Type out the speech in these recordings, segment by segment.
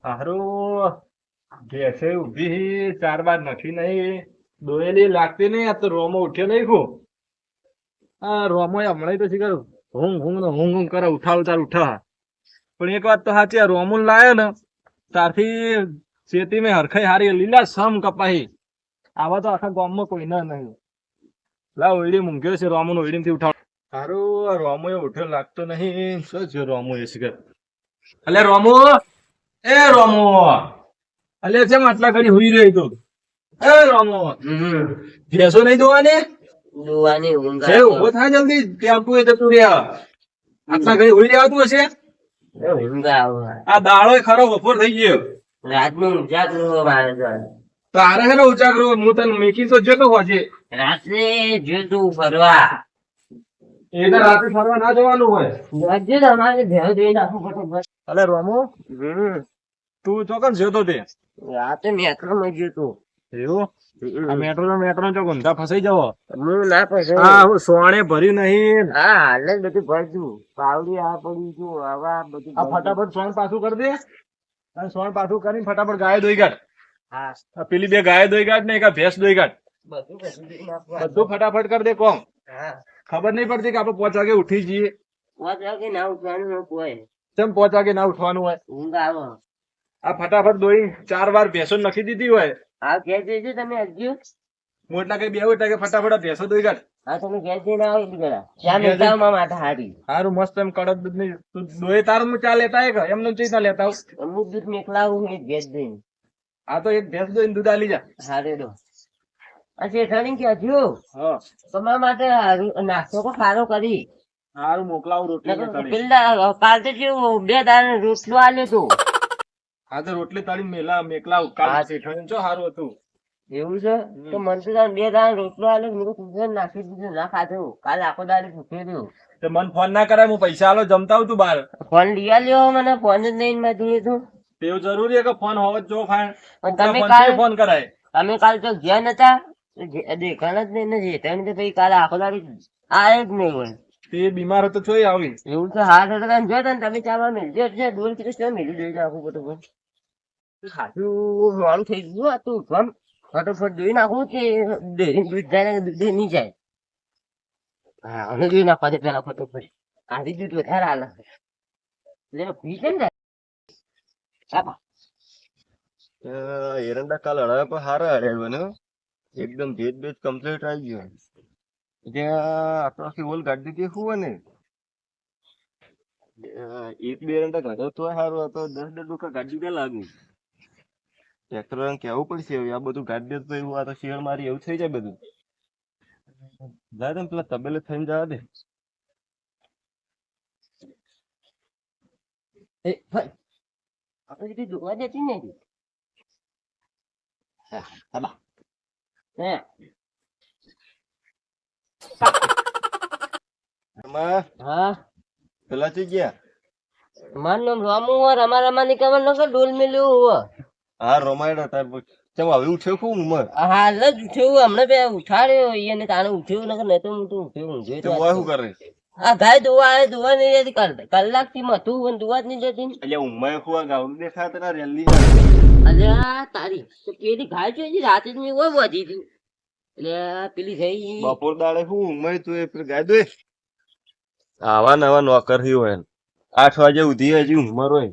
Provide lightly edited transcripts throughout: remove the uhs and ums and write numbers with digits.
હારું ભેંસે ઊભી 4 વાર નથી નહીં દોયેલી લાગતી નહીં. આ તો રોમો ઉઠ્યો નહીં ખો. આ રોમો હમણાં તો શીખર ઊંઘ ઊંઘ કરે ઉઠા ઉતાર ઉઠા. પણ એક વાત તો સાચી, આ રોમુન લાયો ને ત્યારથી શેતી મેં હરખાઈ હારી લીલા સમ કપાઈ. આવા તો આખા ગામમાં કોઈ ના નહીં. લા ઓઈડી મૂંઘ્યો છે રોમુન, ઓઈડી થી ઉઠાવ. હારું આ રોમો ઉઠ્યો લાગતો નહીં. શું છે રોમો એ શીખર? અલે રોમો, એ રોમો, અલે કેમ આટલા ઘડી હુઈ રહ્યો તું? એ રોમો, ભેંસો નહીં દોવાની? દોવાની ઊંઘ એ ઉભો થાય જલ્દી, ટેમ્પો એ જતું રહ્યા. આટલા ઘડી હુઈ રહેવાતું હશે? ઊંઘ આવે. આ દાડો ખરો બપોર થઈ ગયો. રાતનું ઉજાગરો મારે છે. તારે હે ને ઉજાગરો, હું તને મેકી તો જતો હોજે. રાત્રે જોતું ફરવા. એ તો રાત્રે ફરવા ના જવાનું હોય. રાજ્ય તમારે ભેળ જોઈ નાખું ફટોફટ. અલે રોમો, તું ચોકન જતો તે? રાતે મેટ્રોમાં જોતું. એવું? આ મેટ્રો ચોક ઊંધા ફસાઈ જાવ. હું ના પછી હા હું સોણે ભર્યું નહીં. હા હાલ જ બધું ભરતું. પાવડી આ પડી છું હવા બધું આ ફટાફટ સોણ પાછું કરી દે. અને સોણ પાછું કરીને ફટાફટ ગાય દોઈ કાઢ. હા આ પેલી બે ગાય દોઈ કાઢ ને એક આ ભેંસ દોઈ કાઢ. બધું બધું નાખવાનું. બધું ફટાફટ કરી દે કોમ. હા ખબર નહીં પડતી કે આપણે 5 વાગે ઉઠી જઈએ. પાંચ વાગે ના ઉઠવાનું ન કોઈ. કેમ 5 વાગે ના ઉઠવાનું હોય? ઊંઘ આવે. આ ફટાફટ દોઈ 4 વાર ભેંસો નખી દીધી હોય. હા ઘેર જઈજો તમે હજુ. હું એટલા કઈ બેવું એટલે કે ફટાફટ આ ભેંસો દોઈ કાઢ. હા તમે ઘેર જઈને આવો એટલી ઘણા ચા મેળતા મારા માટે હારી. સારું મસ્ત એમ કડક દૂધ ની તું દોય તારું હું ચા લેતા હોય કે એમને ચી ના લેતા આવું? અમુક દૂધ મેકલાવું એ ઘેર જઈને. આ તો એક ભેંસ દોઈને દૂધ આલી જા. હારે દો. અચ્છા ઠણી કે હજુ હા તમારા માટે નાસ્તો કો સારો કરી. સારું મોકલાવું રોટલી ને તળી. પેલા કાલ તો જેવું 2 દાણા રોટલો આલ્યો તો. હા તો રોટલી તળી મેકલાવું. કાલ શેઠાણી ચો સારું હતું. એવું છે તો મને તો 2 દાણા રોટલો આલ્યો મેં કીધું નાખી દીધું ના ખાધું. કાલ આખો દાડી ભૂખ્યો રહ્યો. તે મને ફોન ના કરાય, હું પૈસા આલો જમતા આવું તું બહાર. ફોન લઈ આલ્યો મને ફોન જ નહીં મેં જોયું તું. તેવું જરૂરી છે કે ફોન હોવો જ જો ફાઈન. પણ તમે ફોન કાલ થી ફોન કરાય. તમે કાલ તો ગયા નતા દેખાણ જ નહીં નથી તમે તો પછી કાલે આખો દાડી આયો જ નહીં હોય. તે બીમાર હતો ચોય આવી. એવું તો હાથ હતો ને જો ને તમે ચાલવા મેળજો છે દૂર થી તો મેળી જોઈ નાખું બધું. ખાસું મોડું થઈ ગયું આ તું ગમ ફટોફટ જોઈ નાખું કે ડેરી દૂધ જાય ને દૂધ નહીં જાય. હા હવે જોઈ નાખવા દે પેલા ફટોફટ. આધી દૂધ વધારે હાલ એટલે પી છે ને આપા. એરંડા કાલ હળાવે પણ હારા હળાવ્યો ને એકદમ ભેજ કમ્પ્લીટ આવી ગયો. ત્યાં આટલો આખી ઓલ ગાડી દીધી શું ને એક બે એરંડા ગાડો તો સારું હતો 10 ડોકા ગાડી દે લાગુ. ટ્રેક્ટર કેવું પડશે હવે આ બધું ગાડી દે તો એવું આ તો શેર મારી એવું થઈ જાય બધું. જાય ને પેલા તબેલે થઈને જવા દે. આપણે કીધું જોવા દેતી ને હે એમાં હા પેલા ચી ગયા? મારું નામ રામુ હોય રમા ની ખબર ન ડોલ મેલ્યું હોય. હા રોમાયણ તાર ચમ હવે ઉઠ્યો શું ઉંમર? હાલ જ ઉઠ્યું હમણાં બે ઉઠાડ્યો એને તાણે ઉઠ્યું નકર નતો હું તો ઉઠ્યો ઊંઘ્યો તે તો. મોય શું કરે? આ ગાય દોવા આવે દોવા નહીં રહેતી કલાક થી મતું પણ દોવા જ નહીં દેતી. એટલે ઉંમર શું ગાવડું દેખાય તને રેલી? અરે આ તારી તો પેલી ગાય જોઈ રાતે જ મેં હોય વધી હતી એટલે પેલી થઈ બપોર દાડે શું ઉંમર તું એ પેલી ગાય દે આવા નવા નોકર હોય 8 વાગે ઉધી હજી ઉંમર હોય.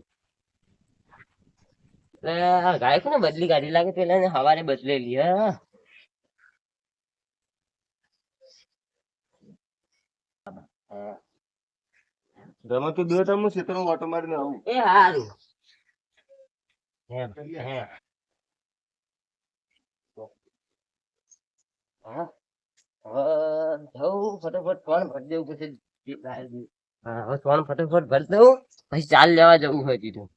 એટલે ગાય કોને બદલી કાઢી લાગે પેલા ને હવારે બદલેલી હા. રમત તો દો તમે ક્ષેત્રમાં ઓટો મારીને આવું. એ હારું એમ હે હા જવું ફટાફટ ફોન ભરી દેવું પછી હા હવે ફોન ફટાફટ ભરી દઉં પછી ચાલ લેવા જવું હોય તીધું.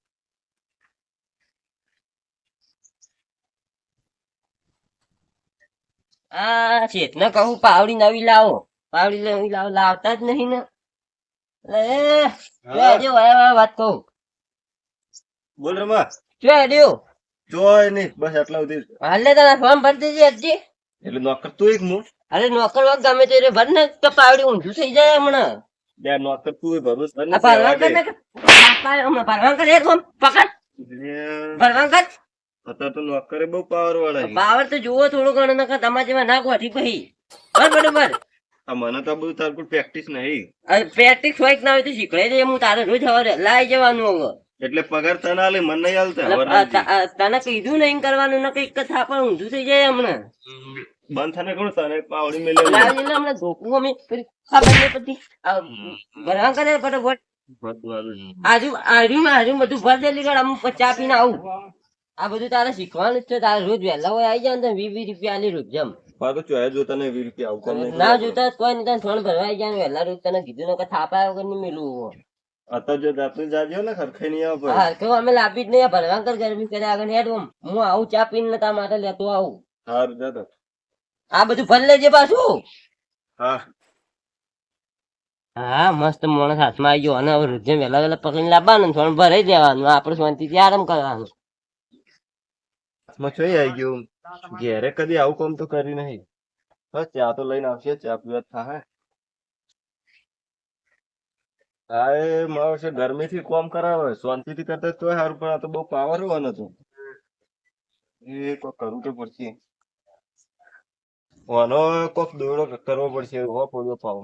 આ શેઠ ને કહું પાવડી નવી લાવો લાવતા જ નહીં ને વાત કહું બોલ રમા. જોય નહીં બસ આટલા સુધી. હાલે તને ફોર્મ ભરી દેજે હજી. એટલે નોકર તું એક હું અરે નોકર વખત ગમે તે ભર ને તો પાવડી ઊંધું થઈ જાય હમણાં. બે નોકર તું ભરોસ આ પારવાન કર ને કે પારવાન કર એક પકડ ભરવા કર અત્યારે તો નોકરે બહુ પાવર વાળા છે. પાવર તો જુઓ થોડો ઘણો નકર તમારા જેવા ના ગોઠી પછી બરોબર આ મને તો આ બધું તાર કોઈ પ્રેક્ટિસ નહીં પ્રેક્ટિસ હોય કે ના હોય તો શીખડે છે હું તારે રોજ સવારે લાઈ જવાનું હવે એટલે પગાર તને આલે મને નહીં આલતા વરરાજી. તને કીધું નહીં કરવાનું ને કઈક થા પણ ઊંધું થઈ જાય હમણાં બંધ થાને કોણ તને પાવડી મેલે લાવી એટલે હમણાં ધોકું અમે પેલી ખબર નહીં પડતી ભરવા કરે ફટાફટ આજુ બધું ભર દેલી કર અમુક ચા પીને આવું આ બધું તારે શીખવાનું જ છે તારે રોજ વહેલા હોય આવી જાય ને 20 રૂપિયા આલી રોજ જમ તો ચોયા જોતા ને 20 રૂપિયા આવું કોમ નહીં ના જોતા હોય કોઈ નહીં તને થોડું ભરવા આવી જાય ને વહેલા રોજ તને કીધું ને કે થાપા વગર નહીં મેલું અત્યારે જો રાત્રે જાજો ને ખરખાઈ નહીં આવે હા તો અમે લાભી જ નહીં ભરવા કર ગરમી કરે આગળ હેડ હું આવું ચા પીને તારા માટે લેતો આવું હારું જા તો. આ બધું ભરી લેજે પાછું હા હા મસ્ત માણસ હાથમાં આવી ગયો અને હવે રોજે વહેલા વહેલા પકડીને લાવવાનું ને થોડું ભરાઈ દેવાનું આપણે શાંતિથી આરામ કરવાનું માં ચોઈ આવી ગયું ઘેરે કદી આવું કામ તો કરી નહીં બસ ચા તો લઈને આવશે ચા પીવા થાય હા એ મારો છે ગરમીથી કામ કરાવે શાંતિથી કરતા હોય તોય સારું પણ આ તો બહુ પાવર હોવાનો હતો એ કોક કરવું તો પડશે આનો કોક દોડો કરવો પડશે હો પડ્યો પાવર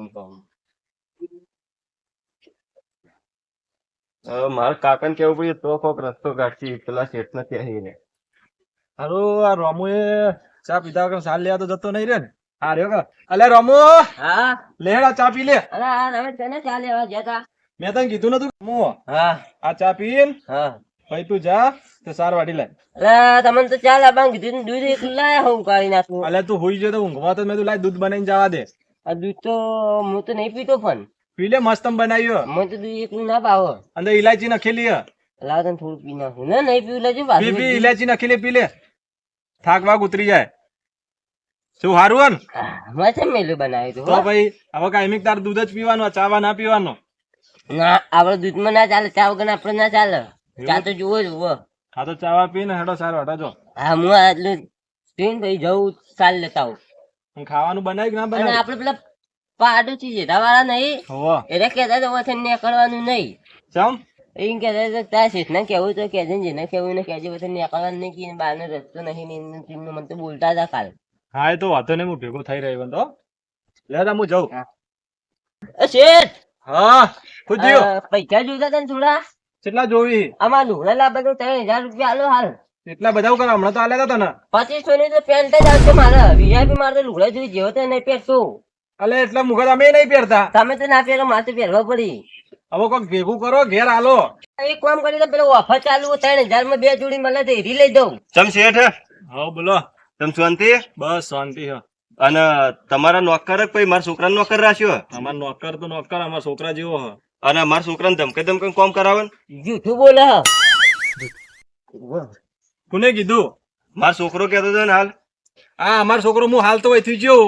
મારા કાકાને કેવું પડ્યું તો કોક રસ્તો કાઢશે પેલા શેઠ ને ત્યાં ને હારું આ રોમુએ ચા પીધા વગર સાલ લેવા તો જતો નહીં રે ને હા રહ્યો કે અલે રોમુ હા લેડા ચા પી લે અરે આ હવે તને ચાલે હવે જતા મેં તને કીધું નતું રોમુ હા આ ચા પીન હા ભાઈ તું જા તો સાર વાટી લાય અરે તમને તો ચાલ આ કીધું ને દૂધ એકલું લાયા હું કાઢી નાખું અલે તું હોઈ ગયો તો ઊંઘમાં તો મેં તું લાય દૂધ બનાવીને જવા દે આ દૂધ તો હું તો નહીં પીતો પણ પી લે મસ્ત બનાવ્યો મને તો દૂધ એકલું ના ભાવો અંદર ઇલાયચી નખેલી હે લાવ તને થોડું પી નાખું ને નહીં પીવું લેજો પી પી બાજુ ઇલાયચી નખેલી પી લે થાક વાગ ઉતરી જાય શું હારું હે મચે મેલું બનાવ્યું તો તું ભાઈ હવે કાયમિક તાર દૂધ જ પીવાનું ચાવા ના પીવાનું ના આપડે દૂધમાં ના ચાલે ચા વગર આપડે ના ચાલે ચા તો જુઓ જુઓ હા તો ચાવા પી ને હેડો સારો હટાજો હા હું આટલું પીને ભાઈ જવું ચાલ લેતા આવું હું ખાવાનું બનાવી કે ના અને બનાવી આપડે પેલા પાડોશી જેઠા વાળા નહીં હોવો એટલે કેતા તો વથન ને કરવાનું નહીં ચમ એમ કહેતા હતા તારા શેઠને કહેવું તો કહેજે ને જેને કહેવું ને કહેજે વથન ને કરવાનું નહીં કે બહારનો રસ્તો નહીં ને એમને તેમને મને તો બોલતા હતા કાલ હા એ તો વાતો ને હું ભેગો થઈ રહ્યો તો લે તા હું જાઉં એ શેઠ હા ખુદ્યો પૈસા જોઈતા હતા ને થોડા કેટલા જોવી આમાં લુગડા લાવવા તો 3000 રૂપિયા આલો હાલ એટલા બધા કર હમણાં તો આલ્યા તા ને 2500 ની તો પેન્ટ જ આવશે મારે વીઆઈપી મારે તો લુગડા જોઈ જેવો તો નહીં પહેરતો અલે એટલા મુખત અમે નહીં પહેરતા તમે તો ના પહેરો મારે તો પહેરવા પડી હવે કોઈક ભેગું કરો ઘેર આલો એક કામ કરી તો પેલો ઓફર ચાલુ 3000 માં 2 જોડી મળે તો એરી લઈ દઉં ચમ શેઠ હા બોલો તમ શાંતિ બસ શાંતિ હે અને તમારા નોકર જ પછી મારા છોકરાને નોકર રાખ્યો અમાર નોકર તો નોકર અમાર છોકરા જેવો હ અને મારા છોકરાને ધમકે ધમકે કામ કરાવે ને. જૂઠું બોલે હ. કોને કીધું મારો છોકરો કહેતો હતો ને હાલ આ અમાર છોકરો હું હાલ તો થી ગયો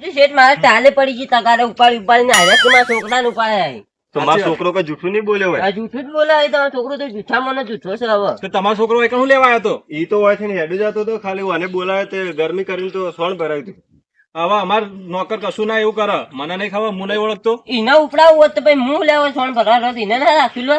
જો શેઠ મારે ટાલે પડી ગઈ તગારે ઉપાડીને આવ્યા તો મારા છોકરાને ઉપાડ્યા તો મારો છોકરો કઈ જૂઠું નહીં બોલ્યો હોય આ જૂઠું જ બોલાય તમારો છોકરો તો જૂઠા મને જૂઠો છે હવે તો તમારો છોકરો એક હું લેવા આવ્યો તો ઈ તો હોય ને હેડું જતો હતો ખાલી મને બોલાવે તે ગરમી કરીને તો સોણ ભરાયું હતું હવે અમાર નોકર કશું ના એવું કરે મને નહીં ખબર હું નહીં ઓળખતો એને ઉપડાવું હોત તો ભાઈ હું લેવો સોન ભરવા એને ના રાખી લો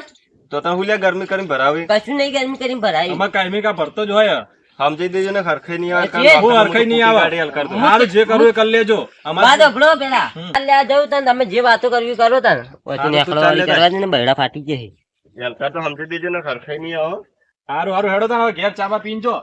તો તને હું લે ગરમી કરીને ભરાવી કશું નહીં ગરમી કરીને ભરાય અમાર કાયમી કા ભરતો જ હોય સમજી દેજો ને હરખાઈ નહીં આવે છે. હું હરખાઈ નહીં આવે. ગાડી હાલ કરતો. મારું જે કરવું એ કરી લેજો અમાર વાત અભળો પેલા લે આ જવું તને તમે જે વાતો કરવી કરો તને પછી નીકળવાની કરવા દે ને બૈડા ફાટી જાય હાલ કરતો સમજી દેજો ને હરખાઈ નહીં આવે હારું હારું હેડો તાર હવે ઘેર ચાબા પીન જો